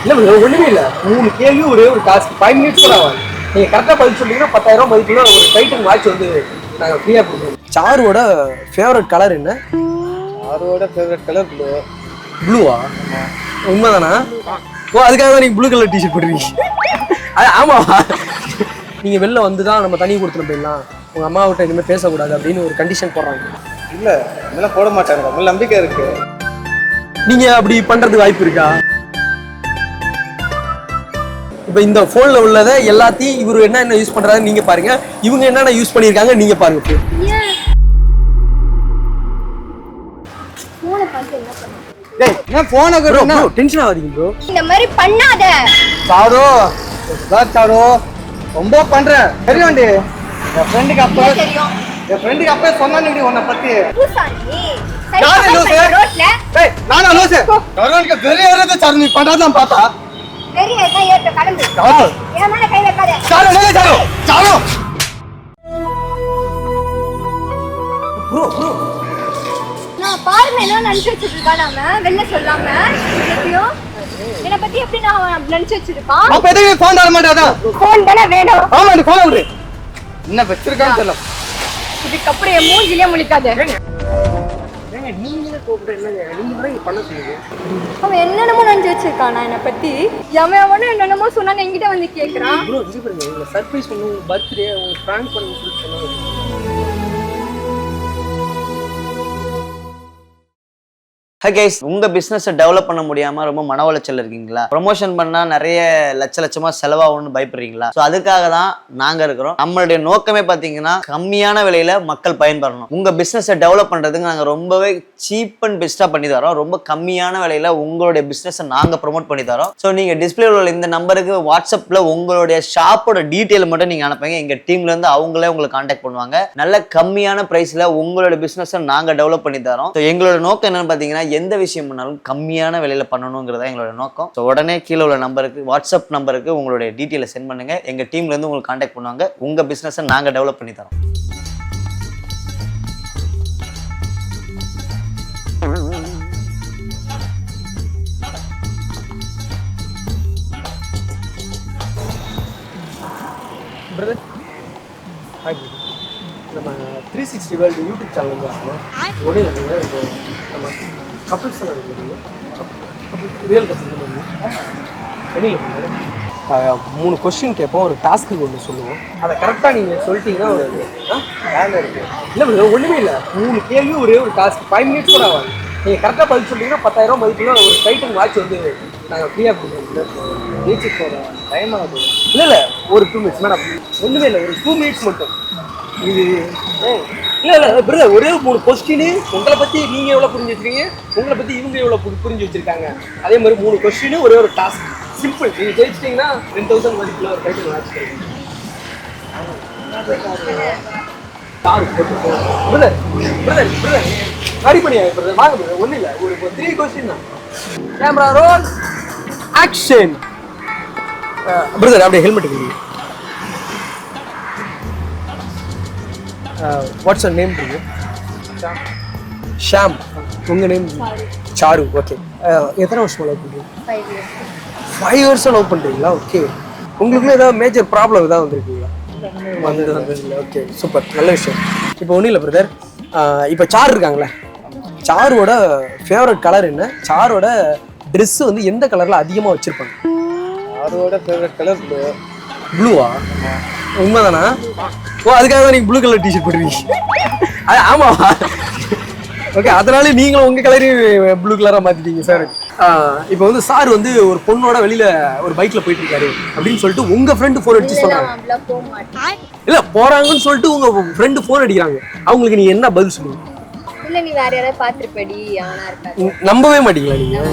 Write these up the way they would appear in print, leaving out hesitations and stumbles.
இல்ல ஒண்ணுமே இல்ல 3 கேள்வி ஒரே ஒரு டாஸ்க் 5 மினிட்ஸ் கூட ஆகும். நீங்க கரெக்டா பதில் சொன்னீங்கன்னா 10,000 மதிப்புள்ள ஒரு டைட்டன் வாட்ச் வந்து நாங்க ஃப்ரீயா கொடுப்போம். சாருவோட ஃபேவரட் கலர் என்ன? சாரோட ஃபேவரட் கலர் ப்ளூ. ப்ளூவா? உண்மைதானா? ஓ அதுக்காக தான் நீங்க ப்ளூ கலர் டிஷர்ட் போட்டுருக்கீங்க. ஆமா நீங்க வெளில வந்து தான் நம்ம தண்ணி கொடுத்துட்டு போயிடலாம், உங்க அம்மாவிட்ட இனிமேல் பேசக்கூடாது அப்படின்னு ஒரு கண்டிஷன் போடுறாங்க. இல்ல இதெல்லாம் போட மாட்டாங்க, உங்களுக்கு நம்பிக்கை இருக்கு. நீங்க அப்படி பண்றதுக்கு வாய்ப்பு இருக்கா? இப்போ இந்த போன்ல உள்ளதை எல்லாத்தையும் இவரு என்ன யூஸ் பண்றாரு நீங்க பாருங்க, இவங்க என்னென்ன யூஸ் பண்ணிருக்காங்க நீங்க பாருங்க. டேய் என்ன போன் ப்ரோ டென்ஷன் ஆவீங்க ப்ரோ. இந்த மாதிரி பண்ணாத சாரோ. சாரோ ரொம்ப பண்ற தெரியும்டி. என் ஃப்ரெண்டுக்கு அப்ப தெரியும். என் ஃப்ரெண்டுக்கு அப்ப சொன்னானே உன்னை பத்தி. பூசானி யாரு லூசு? ரோட்ல டேய் நானா லூசு? கரோனுக்கு வெறி ஏறத சார் நீ பண்ணாதான் பார்த்தா. வெறி ஏறத ஏத்த கடந்து. சாரோ என் மேல கை வைக்காத. சாரோ நே சாரோ. சாரோ ப்ரோ நான் பாருங்க என்ன நினைச்சு வச்சிருக்கான் அவன் வெளில சொல்லாம. எப்படியோ என்ன பத்தி எப்படி நான் நினைச்சு வச்சிருக்கான். அப்ப எதுக்கு போன் தர மாட்டாதா? போன் தானே வேணும். ஆமா நீ போன் விடு. என்ன வச்சிருக்கான்னு தெரியல. இதுக்கு அப்புறம் என் மூஞ்சிலே முழிக்காத. நீங்களே கூப்பிட்டு என்னங்க நீங்க தான் பண்ண சொல்லுங்க. அவன் என்னென்னமோ நினைச்சு வச்சிருக்கானா என்ன பத்தி. அவனும் என்னென்னமோ சொன்னாங்க என்கிட்ட வந்து கேக்குறான். ப்ரோ இது பாருங்க, உங்க சர்ப்ரைஸ் பண்ணு, உங்க பர்த்டே உங்க பிராங்க் பண்ணு சொல்லிட்டு சொன்னாங்க. ஹை கைஸ், உங்க பிசினஸ் டெவலப் பண்ண முடியாம ரொம்ப மன உளைச்சல் இருக்கீங்களா? ப்ரொமோஷன் பண்ணா நிறைய லட்சமா செலவாகும்னு பயப்படுறீங்களா? ஸோ அதுக்காக தான் நாங்க இருக்கிறோம். நம்மளுடைய நோக்கமே பாத்தீங்கன்னா கம்மியான விலையில மக்கள் பயன்பெறணும். உங்க பிசினஸ் டெவலப் பண்றதுக்கு நாங்க ரொம்பவே சீப் அண்ட் பெஸ்டா பண்ணி தரோம். ரொம்ப கம்மியான விலையில உங்களுடைய பிசினஸ் நாங்க ப்ரொமோட் பண்ணி தரோம். ஸோ நீங்க டிஸ்பிளே உள்ள இந்த நம்பருக்கு வாட்ஸ்அப்ல உங்களுடைய ஷாப்போட டீட்டெயில் மட்டும் நீங்க அனுப்புங்க. எங்க டீம்ல இருந்து அவங்களே உங்களுக்கு கான்டாக்ட் பண்ணுவாங்க. நல்ல கம்மியான பிரைஸ்ல உங்களோட பிசினஸ் நாங்க டெவலப் பண்ணி தரோம். ஸோ எங்களோட நோக்கம் என்னன்னு பாத்தீங்கன்னா எந்த விஷயம் பண்ணாலும் கம்மியான விலையில பண்ணணுங்கிறதா எங்களோட நோக்கம். ஸோ உடனே கீழே உள்ள நம்பருக்கு வாட்ஸ்அப் நம்பருக்கு உங்களுடைய டீட்டெயிலை சென்ட் பண்ணுங்க. எங்க டீம்ல இருந்து உங்களுக்கு கான்டாக்ட் பண்ணுவாங்க. உங்க பிசினஸை நாங்க டெவலப் பண்ணி தரோம். Brother hi brother. நம்ம 360 வேர்ல்டு யூடியூப் சேனல் தான் ஒரே நம்ம கப்பிள்ஸ் ரியல் வெளியில் 3 கொஸ்டின் கேட்போம், ஒரு டாஸ்க்கு ஒன்று சொல்லுவோம். அதை கரெக்டாக நீங்கள் சொல்லிட்டீங்கன்னா ஒரு வேலை இருக்குது. இல்லை பிரதர் ஒன்றுமே இல்லை, 3 கேள்வி ஒரே ஒரு டாஸ்க் 5 மினிட்ஸ் கூட ஆகாது. நீங்கள் கரெக்டாக பதில் சொல்லிட்டீங்கன்னா 10,000 மதிப்புள்ள ஒரு டைட்டன் வாட்ச் வந்து நாங்கள் ஃப்ரீயாக கொடுக்குறோம். பீச்சுக்கு போகிறோம் டைம் ஆகுது. இல்லை ஒரு 2 மினிட்ஸ் மேடம், ஒன்றுமே இல்லை, ஒரு 2 மினிட்ஸ் மட்டும். இது இல்லை பிரதர் ஒரே 3 கொஸ்டின். உங்களை பற்றி நீங்கள் எவ்வளோ புரிஞ்சு வச்சுருக்கீங்க, உங்களை பற்றி இவங்க எவ்வளோ புரிஞ்சு வச்சுருக்காங்க. அதே மாதிரி 3 கொஸ்டின் ஒரே ஒரு டாஸ்க், சிம்பிள். நீங்கள் ஜெயிச்சிட்டிங்கன்னா 10,000 மதிப்புள்ள ஒரு டைட்டில் வாட்ச் கிடைக்கும். பிரதர் பிரதர் பிரதர் ரெடி பண்ணியாங்க பிரதர், வாங்க பிரதர். ஒன்றும் இல்லை, ஒரு 3 கொஸ்டின் தான். Camera roll action. பிரதர் அப்படியே ஹெல்மெட் கொடுங்க. What's your name brother? Sham. உங்கள் நேம்? சாரு. ஓகே. எத்தனை வருஷம் லவ் பண்ணுறீங்க? 5 வருஷம் லவ் பண்ணுறீங்களா? ஓகே. உங்களுக்குமே ஏதாவது மேஜர் ப்ராப்ளம் ஏதாவது வந்திருக்கீங்களா? வந்ததில்லை. ஓகே சூப்பர், நல்ல விஷயம். இப்போ ஒன்றும் இல்லை பிரதர், இப்போ சாரு இருக்காங்களே, சாருவோட ஃபேவரட் கலர் என்ன? சாரோட ட்ரெஸ்ஸு வந்து எந்த கலரில் அதிகமாக வச்சுருப்பாங்க? சாரோட ஃபேவரட் கலர் ப்ளூ. ப்ளூவா? உண்மைதானா? ஓ அதுக்காக தான் நீங்கள் ப்ளூ கலர் டிஷர்ட் போட்டுருக்கீங்க. ஆமாவா? ஓகே, அதனால நீங்களும் உங்கள் கலரையும் ப்ளூ கலராக மாற்றிட்டீங்க சார். இப்போ வந்து சார் வந்து ஒரு பொண்ணோட வெளியில் ஒரு பைக்கில் போயிட்டு இருக்காரு அப்படின்னு சொல்லிட்டு உங்கள் ஃப்ரெண்டு ஃபோன் அடிச்சு சொல்கிறாங்க. இல்லை போகிறாங்கன்னு சொல்லிட்டு உங்கள் ஃப்ரெண்டு ஃபோன் அடிக்கிறாங்க, அவங்களுக்கு நீங்கள் என்ன பதில் சொல்லுவீங்க? இல்ல நீ வேற யாராவது பாத்துருப்படி, அவனா இருக்காது. நம்பவே மாட்டீங்களா நீங்கள்?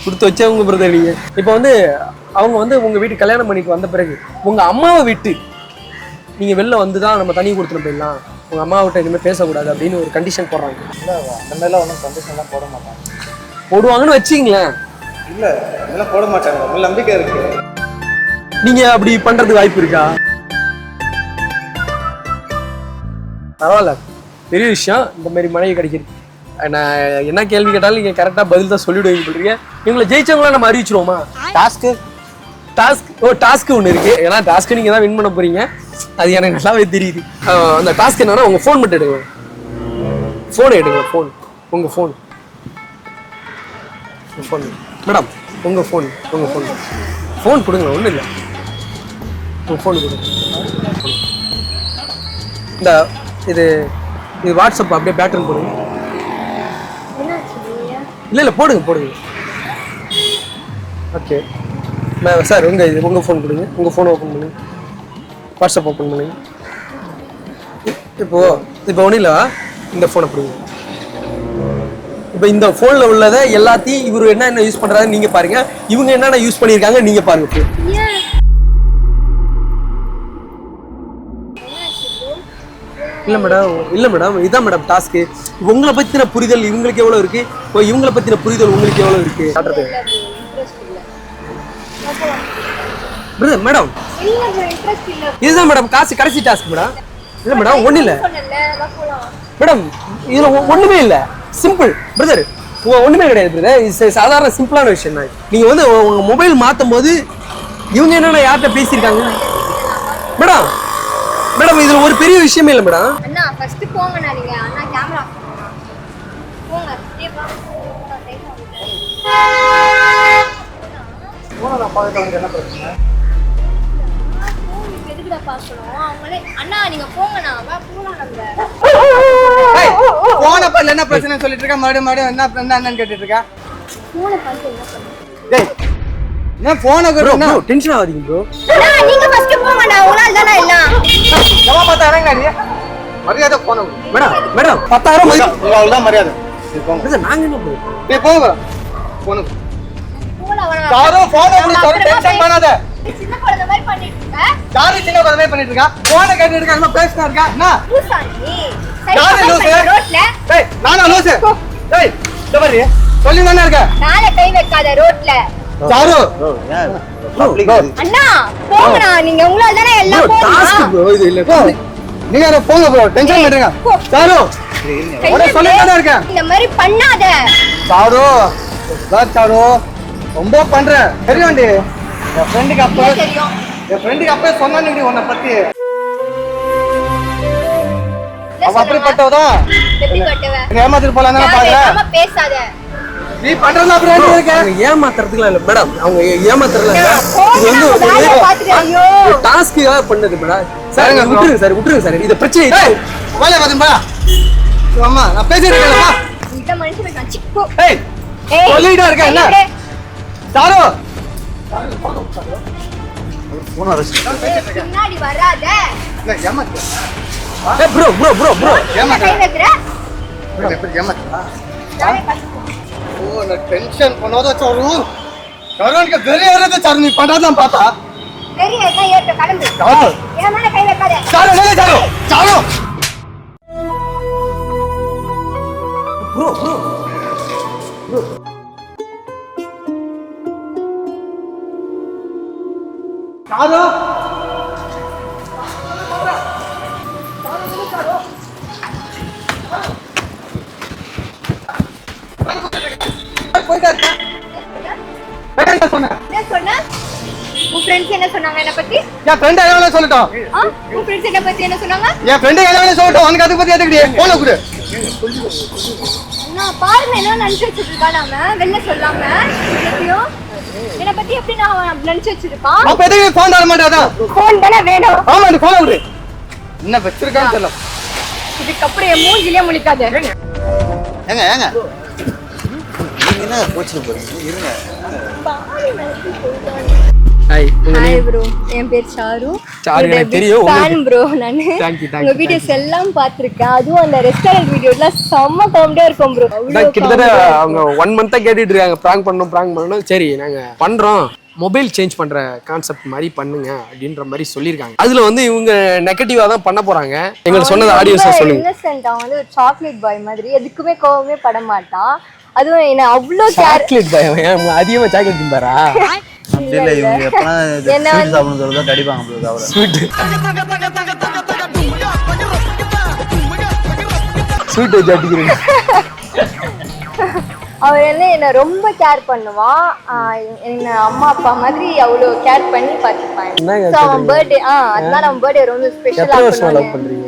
கொடுத்து வச்சவங்க பிரதர் நீங்கள். இப்போ வந்து அவங்க வந்து உங்கள் வீட்டுக்கு கல்யாணம் பண்ணிட்டு வந்த பிறகு உங்கள் அம்மாவை விட்டு நீங்கள் வெளில வந்து தான் நம்ம தண்ணி கொடுத்துட்டு போயிடலாம், உங்கள் அம்மாவிட்ட இனிமேல் பேசக்கூடாது அப்படின்னு ஒரு கண்டிஷன் போடுறாங்க. இல்லை அந்த மாதிரிலாம் ஒன்றும் கண்டிஷன்லாம் போட மாட்டாங்க. போடுவாங்கன்னு வச்சிங்களேன். இல்லை இதெல்லாம் போட மாட்டாங்க, உங்களுக்கு நம்பிக்கை இருக்கு. நீங்கள் அப்படி பண்ணுறதுக்கு வாய்ப்பு இருக்கா? பரவாயில்ல, பெரிய விஷயம் இந்த மாதிரி மனைவி கிடைக்கிறது. நான் என்ன கேள்வி கேட்டாலும் நீங்கள் கரெக்டாக பதில் தான் சொல்லிவிடுவீங்க சொல்றீங்க. இவங்களை ஜெயிச்சவங்களாம் நம்ம அறிவிச்சிருவோமா? டாஸ்க்கு ஒன்று இருக்கு. ஏன்னா டாஸ்க்கு நீங்கள் தான் வின் பண்ண போறீங்க, அது எனக்கு நல்லாவே தெரியுது. அந்த டாஸ்க் என்னன்னா உங்கள் ஃபோன் மட்டும் எடுங்க. ஃபோனை எடுங்க. உங்கள் ஃபோன் மேடம், உங்கள் ஃபோன் கொடுங்க. ஒன்றும் இல்லை, உங்கள் ஃபோன் கொடுங்க. இந்த இது வாட்ஸ்அப் அப்படியே பேட்டர்ன் போடுங்க. இல்லை போடுங்க. ஓகே சார், உங்கள் ஃபோன் கொடுங்க. உங்கள் ஃபோனை ஓப்பன் பண்ணுங்க, வாட்ஸ்அப் ஓப்பன் பண்ணுங்க. இப்போ ஒன்றும் இல்லை, இந்த ஃபோனை கொடுங்க. இப்போ இந்த ஃபோனில் உள்ளதை எல்லாத்தையும் இவர் என்ன யூஸ் பண்ணுறாரு நீங்கள் பாருங்க, இவங்க என்னென்ன யூஸ் பண்ணியிருக்காங்க நீங்கள் பாருங்க. இல்லை மேடம் இதுதான் மேடம் டாஸ்க்கு. உங்களை பற்றின புரிதல் இவங்களுக்கு எவ்வளோ இருக்கு, இப்போ இவங்களை பற்றின புரிதல் உங்களுக்கு எவ்வளோ இருக்கு மேடம். இதுதான் மேடம் கடைசி டாஸ்க் மேடம். இல்லை மேடம் ஒன்றும் இல்லை மேடம், இதில் ஒன்றுமே இல்லை, சிம்பிள் பிரதர். ஒன்றுமே கிடையாது பிரதர், இது சாதாரண சிம்பிளான விஷயம் தான். நீங்கள் வந்து உங்கள் மொபைல் மாற்றும் போது இவங்க என்னென்ன யார்கிட்ட பேசியிருக்காங்க மேடம் இதுல ஒரு பெரிய விஷயமே இல்லை மேடம். அண்ணா ஃபர்ஸ்ட் போங்க. நீங்க அண்ணா கேமரா போங்க. போன பார்க்கறதுக்கு என்ன பிரச்சனை? எதுக்குடா பார்க்கணும் அவங்களே? அண்ணா நீங்க போங்கண்ணா, வா போலாம் நம்ம. போன பல்ல என்ன பிரச்சனை சொல்லிட்டு இருக்க? மறுபடியும் என்னன்னு கேட்டுட்டு இருக்க? போன பார்த்து என்ன பண்ணுங்க? டேய் நான் போன ப்ரோ டென்ஷன் ஆகாதீங்க ப்ரோ. அண்ணா நீங்க ஃபர்ஸ்ட் போங்கண்ணா, உங்களால தான எல்லாம். எவ்வளோ பார்த்தாரங்க நீ? மரியாதை போன மேடம் 10,000 அவ்வளோதான் மரியாதை. போங்க. நாங்க என்ன பண்ணுவோம்? நீ போங்க போன யாரோ போன டென்ஷன் பண்ணாத. சின்ன குழந்தை மாதிரி பண்ணிட்டு இருக்க. யாரு சின்ன குழந்தை மாதிரி பண்ணிட்டு இருக்கா? போன கேட்டுட்டு இருக்க, என்ன பேசினா இருக்கா? என்ன லூசானி யாரு லூசு? ரோட்ல டேய் நானா லூசு? டேய் இந்த மாதிரி சொல்லி தானே இருக்க. மேல கை வைக்காத ரோட்ல. சாரு அண்ணா போங்கண்ணா, நீங்க உங்களால தானே எல்லாம் டாஸ்க் போங்க. ப்ரோ, இது இல்ல. நீங்க போங்க ப்ரோ, டென்ஷன் பண்றீங்க. சாரு ஒரே சொல்லி தானே இருக்க. இந்த மாதிரி பண்ணாத சாரு ரொம்ப பண்ற தெரியும்டி. என் ஃப்ரெண்டுக்கு தெரியும். அப்பவே சொன்னானே உன்னை பத்தி. அவ அப்படிப்பட்டவதான். எப்படி கட்டுவ? ஏமாத்திட்டு போலாம் தானே பாக்குற. நாம பேசாத. நீ பண்றதா ஃப்ரெண்ட் இருக்க. அவங்க ஏமாத்துறதுக்குலாம் இல்ல மேடம், அவங்க ஏமாத்துறதுல இல்ல. இது வந்து வேலைய பாத்துட்டு ஐயோ டாஸ்க்காக பண்ணது மேடம். சார் விட்டுருங்க சார், இது பிரச்சனை இல்ல. வேலைய பாத்தும்பா. அம்மா நான் பேசிட்டு இருக்கேன்ப்பா. இந்த மனுஷன் நான் சிக்கோ. ஏய் சொல்லிட்டே இருக்க என்ன? சாரு போன அரசு முன்னாடி வராத. இல்ல ஏமாத்து. ஏய் ப்ரோ கை வைக்கற. எப்படி ஏமாத்துறா? நானே பாத்து. ஓ நான் டென்ஷன் பண்ணாத சாரு. கரோனுக்கு வெறி ஏறது சாரு, நீ பண்றதான் பார்த்தா. பெரிய கை ஏத்த கடந்து. சாரு என் மேல கை வைக்காத. சாரு என்ன சாரு? சாரு ப்ரோ சாரு என்ன சொன்ன? உன் ஃப்ரெண்ட்ஸ் என்ன சொன்னாங்க என்ன பத்தி? என் ஃப்ரெண்ட் என்ன சொல்லட்டும்? உன் ஃப்ரெண்ட்ஸ் என்ன பத்தி என்ன சொன்னாங்க? என் ஃப்ரெண்ட் என்ன சொல்லட்டும்? உனக்கு அதை பத்தி எதுக்குடி? போன குடு. அண்ணா பாருங்க என்ன நினைச்சு வச்சிருக்கா. நாம வெளில சொல்லாம எப்படியும் என்ன பத்தி எப்படி நான் நினைச்சு வச்சிருக்கான். அப்ப எதுக்கு போன் தர மாட்டாதா? போன் தானே வேணும். ஆமா நீ போன குடு. என்ன வச்சிருக்கான்னு தெரியல. இதுக்கப்புறம் என் மூஞ்சிலே முழிக்காத. ஏங்க நீங்க என்ன கோச்சிட்டு போறீங்க? இருங்க. ஹாய், உங்க ஹாய் நேம்? ப்ரோ, என் பேர் சாரு. சாரு, எனக்கு தெரியும். ஃபேன் ப்ரோ நானு. Thank you. உங்க வீடியோஸ் எல்லாம் பார்த்திருக்கேன். அதுவும் அந்த ரெஸ்டாரன்ட் வீடியோலாம் செம்ம காமெடியா இருக்கும் ப்ரோ. அதான் கிட்டத்தட்ட அவங்க 1 மந்த்தா கேட்டுட்டு இருக்காங்க, பிராங்க் பண்ணணும். சரி நாங்க பண்றோம், மொபைல் சேஞ்ச் பண்ற கான்செப்ட் மாதிரி பண்ணுங்க அப்படின்ற மாதிரி சொல்லியிருக்காங்க. அதுல வந்து இவங்க நெகட்டிவா தான் பண்ண போறாங்க. எங்களுக்கு சொன்னது ஆடியோஸா சொல்லுங்க. இன்னசென்ட், அவன் வந்து ஒரு சாக்லேட் பாய் மாதிரி, எதுக்குமே கோவமே பட மாட்டான். அதுவும் என்ன அவ்வளோ சாக்லேட் பாய் அதிகமா சாக்லேட் திம்பாரா? அப்படி இல்ல, இவங்க எப்பனா என்ன ஸ்வீட் சாப்பிடணும் சொல்றதா கடிப்பாங்க ப்ரோ. அவரை ஸ்வீட் வச்சு அடிக்கிறீங்க. அவர் வந்து என்னை ரொம்ப கேர் பண்ணுவான். என்ன அம்மா அப்பா மாதிரி அவ்வளோ கேர் பண்ணி பார்த்துப்பாங்க. ஸோ அவன் பர்த்டே அதனால அவன் பர்த்டே ரொம்ப ஸ்பெஷலாக லவ் பண்றீங்க?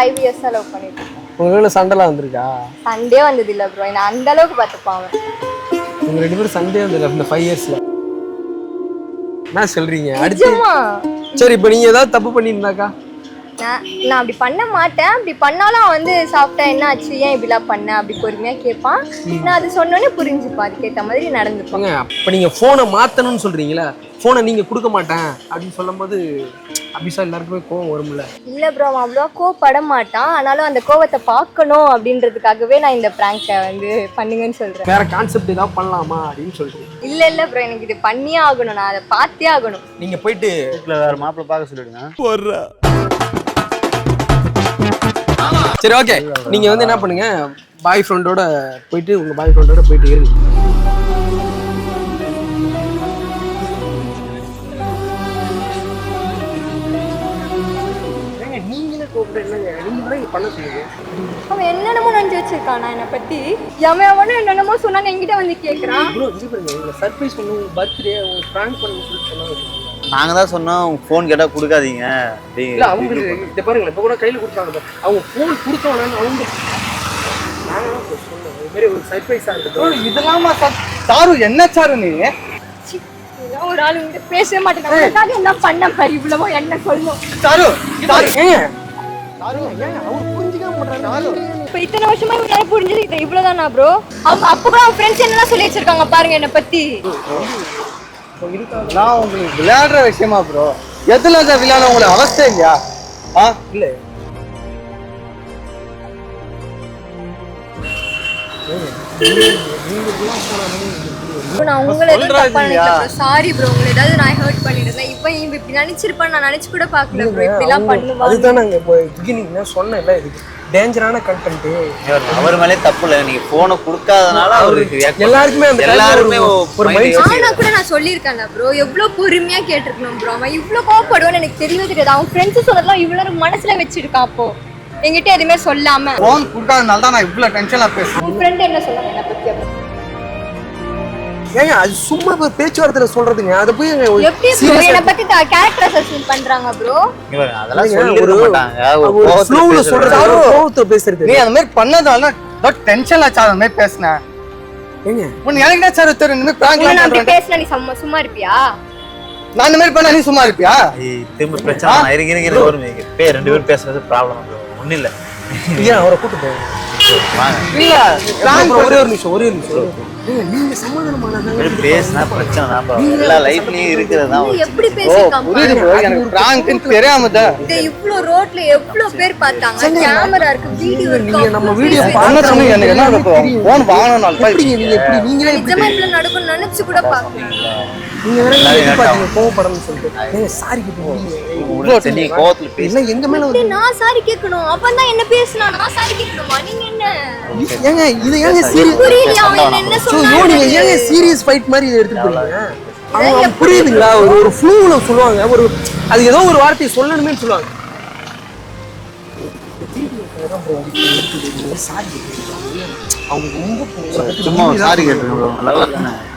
5 இயர்ஸாக லவ் பண்ணிட்டு இருக்கேன். உங்களோட சண்டைலாம் வந்திருக்கா? சண்டே வந்தது இல்லை ப்ரோ, என்ன அந்த அளவுக்கு பார்த்துப்பான் அவன். உங்க 2 பேரும் சண்டே வந்தது இந்த 5 இயர்ஸ்ல? என்ன சொல்றீங்க? அடுத்து சரி, இப்போ நீங்க ஏதாவது தப்பு பண்ணியிருந்தாக்கா? நான் அப்படி பண்ண மாட்டேன். அப்படி பண்ணாலும் அவன் வந்து சாப்பிட்டா என்ன ஆச்சு, ஏன் இப்படிலாம் பண்ண அப்படி பொறுமையா கேட்பான். நான் அது சொன்னோன்னே புரிஞ்சுப்பான், அதுக்கேற்ற மாதிரி நடந்துப்பாங்க. அப்போ நீங்க போனை மாத்தணும்னு சொல்றீங்களா? போனை நீங்க கொடுக்க மாட்டேன் அப்படின்னு சொல்லும்போது அபிஷா எல்லாருக்குமே கோவம் வரும்ல? இல்ல ப்ரோ, அவன் அவ்வளோவா கோவப்பட மாட்டான். ஆனாலும் அந்த கோவத்தை பார்க்கணும் அப்படின்றதுக்காகவே நான் இந்த பிராங்கை வந்து பண்ணுங்கன்னு சொல்றேன். வேற கான்செப்ட் ஏதாவது பண்ணலாமா அப்படின்னு சொல்றேன். இல்ல ப்ரோ, எனக்கு இது பண்ணியே ஆகணும், நான் அதை பார்த்தே ஆகணும். நீங்க போயிட்டு வேற மாப்பிள்ளை பார்க்க சொல்லிடுங்க. சரி, ஓகே. நீங்க வந்து என்ன பண்ணுங்க, பாய் ஃப்ரெண்டோட போயிட்டு உங்க பாய் ஃப்ரெண்டோட போயிட்டு இருங்க. நீங்களே கூப்பிட்டு என்னங்க நீங்க பண்ண சொல்லுங்க. அவன் என்னென்னமோ நினைச்சு வச்சிருக்கானா என்னை பத்தி. அவனும் என்னென்னமோ சொன்னாங்க, என்கிட்ட வந்து கேட்கறான். ப்ரோ இது பாருங்க, உங்க சர்ப்ரைஸ் பண்ணு, உங்க பர்த்டே உங்க பிராங்க் பண்ணு சொல்லிட்டு சொன்னாங்க. நாங்க தான் சொன்னோம் உங்க ஃபோன் கேட்டா கொடுக்காதீங்க. இல்ல அவங்க இத பாருங்க, இப்ப கூட கையில கொடுத்தாங்க. அவங்க ஃபோன் கொடுத்தவனே அவங்க நான் சொன்னேன் இந்த மாதிரி ஒரு சர்ப்ரைஸா இருக்கு. இதெல்லாமா சாரு? என்ன சாரு நீ? ஒரு ஆள் வந்து பேசவே மாட்டேன். என்ன பண்ண மாதிரி இவ்வளவோ என்ன சொல்லணும். சாரு ஏங்க அவர் புரிஞ்சுக்காம பண்றாங்க. இப்ப இத்தனை வருஷமா இவங்க புரிஞ்சது இது இவ்வளவுதானா ப்ரோ? அப்ப கூட அவன் ஃப்ரெண்ட்ஸ் என்னெல்லாம் சொல்லி வச்சிருக்காங்க பாருங்க என்னை பத்தி. நான் உங்களுக்கு விளையாடுற விஷயமா ப்ரோ? எதுல விளையாட உங்களுக்கு அவஸ்தை இல்லையா? இல்ல நான் உங்களை எதுவும் தப்பா நினைக்கல. சாரி ப்ரோ, உங்களை ஏதாவது நான் ஹர்ட் பண்ணிருந்தேன். இப்போ இப்படி நினைச்சிருப்பேன், நான் நினைச்சு கூட பார்க்கல ப்ரோ இப்படி எல்லாம் பண்ணுவாங்க. அதுதான் நாங்க இப்போ பிகினிங்ல சொன்னேன்ல, இது டேஞ்சரான கண்டென்ட். அவர் மேலே தப்பு இல்லை, நீங்க போனை கொடுக்காதனால அவருக்கு எல்லாருக்குமே அந்த எல்லாருமே ஒரு மைண்ட். ஆனா கூட நான் சொல்லியிருக்கேன் ப்ரோ, எவ்வளவு பொறுமையா கேட்டிருக்கணும் ப்ரோ. அவன் இவ்வளவு கோவப்படுவான்னு எனக்கு தெரியவே தெரியாது. அவன் ஃப்ரெண்ட்ஸ் சொன்னதெல்லாம் இவ்வளவு மனசுல வச்சிருக்கான். அப்போ என்கிட்ட எதுவுமே சொல்லாம போன் கொடுக்காதனால தான் நான் இவ்வளவு டென்ஷனா பேசுறேன். உன் ஃப்ரெண்ட் என்ன சொன்னாங்க என்னை பத்தி? ஏங்க அது சும்மா பேச்சுவார்த்தையில சொல்றதுங்க. அது போய் எப்படி ப்ரோ என்னை பத்தி கேரக்டர் அசஸ்மென்ட் பண்றாங்க ப்ரோ? அதெல்லாம் சொல்லிருக்க மாட்டாங்க. ஒரு ஃப்ளோல சொல்றது, கோவத்துல பேசுறது. நீ அந்த மாதிரி பண்ணதால நான் டென்ஷன்ல சார் அந்த மாதிரி பேசினேன். ஏங்க உன் எனக்கு என்ன சார் தெரியும்? இந்த மாதிரி பிராங்க் நான் அப்படி பேசினா நீ சும்மா இருப்பியா? நான் இந்த மாதிரி பண்ணா நீ சும்மா இருப்பியா? திரும்ப பிரச்சனை இருக்கிற ஒரு ரெண்டு பேரும் பேசுறது ப்ராப்ளம் ஒன்றும் இல்லை. ஏன் அவரை கூட்டு போய் இல்ல ஒரே ஒரு நிமிஷம். நீங்க சமாதானமான பேசினா பிரச்சனை தான். எல்லா லைஃப்லயும் இருக்கிறது தான். எப்படி பேசிருக்கான் எனக்கு பிராங்க்னு தெரியாம தான். இது இவ்ளோ ரோட்ல எவ்வளவு பேர் பார்த்தாங்க. கேமரா இருக்கு, வீடியோ இருக்கு. நீங்க நம்ம வீடியோ பண்ணதுன்னு எனக்கு என்ன போன் வாங்கணும்னால தான். நீங்களே நிஜமா இப்படி நடக்கும் நினைச்சு கூட பார்க்கல. நீங்க வேற பாத்தீங்க கோவப்படணும்னு சொல்லிட்டு சாரி கேட்டீங்க. நீ கோவத்துல பேச எங்க மேல நான் சாரி கேட்கணும். அப்பதான் என்ன பேசினா நான் சாரி கேட்கணுமா? நீங்க என்ன ஏங்க இது ஏங்க சீரியஸ் புரியலையா? அவன் என்ன சொன்னான்? நீங்க ஏங்க சீரியஸ் ஃபைட் மாதிரி இதை எடுத்துட்டு போறீங்க? அவங்க புரியுதுங்களா? ஒரு ஃப்ளூல சொல்லுவாங்க, ஒரு அது ஏதோ ஒரு வார்த்தையை சொல்லணுமே சொல்லுவாங்க. அவங்க ரொம்ப சும்மா சாரி கேட்டுருக்கோம்.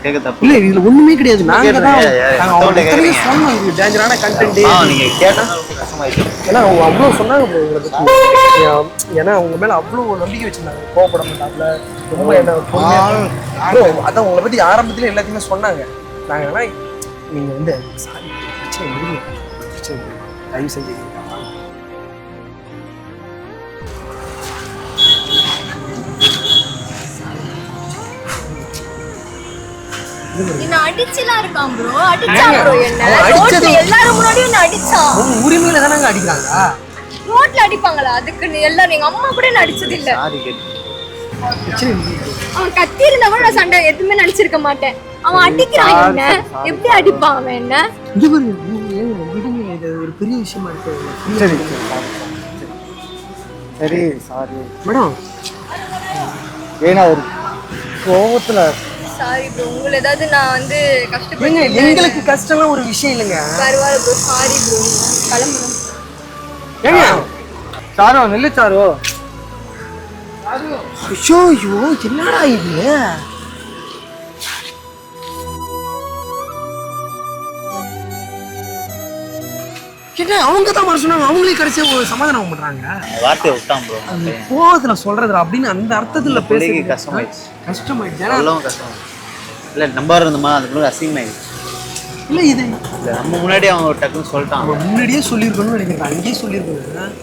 கேட்க தப்பு இல்ல, இதுல ஒண்ணுமே கிடையாது. நாங்க தான் கேக்குறீங்க. சொன்னோம் இது டேஞ்சரான கண்டென்ட். நீங்க கேட்டா கஷ்டமாயிடுச்சு. ஏன்னா அவங்க அவ்வளவு சொன்னாங்க bro உங்களை பத்தி. ஏன்னா உங்க மேல அவ்வளவு நம்பிக்கை வச்சிருந்தாங்க. கோவப்பட மாட்டாங்கல, ரொம்ப என்ன bro, அதான் உங்களை பத்தி ஆரம்பத்துல எல்லாத்தையுமே சொன்னாங்க. நாங்க நீங்க வந்து சாரி பிரச்சனை முடியும், பிரச்சனை தயவு செஞ்சு என்ன அடிச்சலாம் இருக்கான் bro. அடிச்சான் bro என்ன. ரோட்ல எல்லாரும் முன்னாடியும் என்ன அடிச்சான். உங்க உரிமையில தானங்க அடிக்கிறாங்க. ரோட்ல அடிப்பாங்களா? அதுக்கு எல்லாரும் எங்க அம்மா கூட என்ன அடிச்சது இல்ல. சாரி கேட்டு அவன் கத்தி இருந்தா கூட நான் சண்டை எதுவுமே நினைச்சிருக்க மாட்டேன். அவன் அடிக்கிறான் என்ன. எப்படி அடிப்பான் அவன் என்ன? இது விடுங்க, இது ஒரு பெரிய விஷயமா இருக்கு. சரி சரி சாரி மேடம். ஏன்னா ஒரு கோவத்துல சாரி ப்ரோ, உங்களை ஏதாவது நான் வந்து கஷ்டப்பட்டு. எங்களுக்கு கஷ்டம்லாம் ஒரு விஷயம் இல்லைங்க. பரவாயில்ல ப்ரோ, சாரி ப்ரோ, கிளம்புறோம். ஏங்க சாரோ நில்லு சாரோ. ஐயோ என்னடா இது? கேட்டேன் அவங்க தான் வர சொன்னாங்க, அவங்களே கடைசியாக ஒரு சமாதானம் பண்றாங்க. வார்த்தையை விட்டான் ப்ரோ. அது கோவத்துல சொல்றதுல அப்படின்னு அந்த அர்த்தத்துல பேசி கஷ்டமாயிடுச்சு. கஷ்டமாயிடுச்சு. ஏன்னா எல்லாம் கஷ்டமாயிடுச்சு. இல்லை நம்பர் இருந்தோமா அது கூட அசிங்கமாயிடுச்சு. இல்லை இது இல்லை நம்ம முன்னாடி அவங்க டக்குன்னு சொல்லிட்டான். நம்ம முன்னாடியே சொல்லியிருக்கணும்னு நினைக்கிறேன், அங்கேயே சொல்லியிருக்கணும்.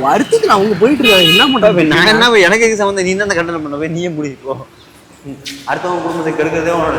வருத்தத்தில் அவங்க போயிட்டு இருக்காங்க, என்ன பண்றாங்க? நான் என்ன எனக்கு சம்மந்தம், நீ தான் கண்டனம் பண்ண போய் நீயே முடிப்போ. அடுத்தவங்க குடும்பத்தை கெடுக்கிறதே உன்னோட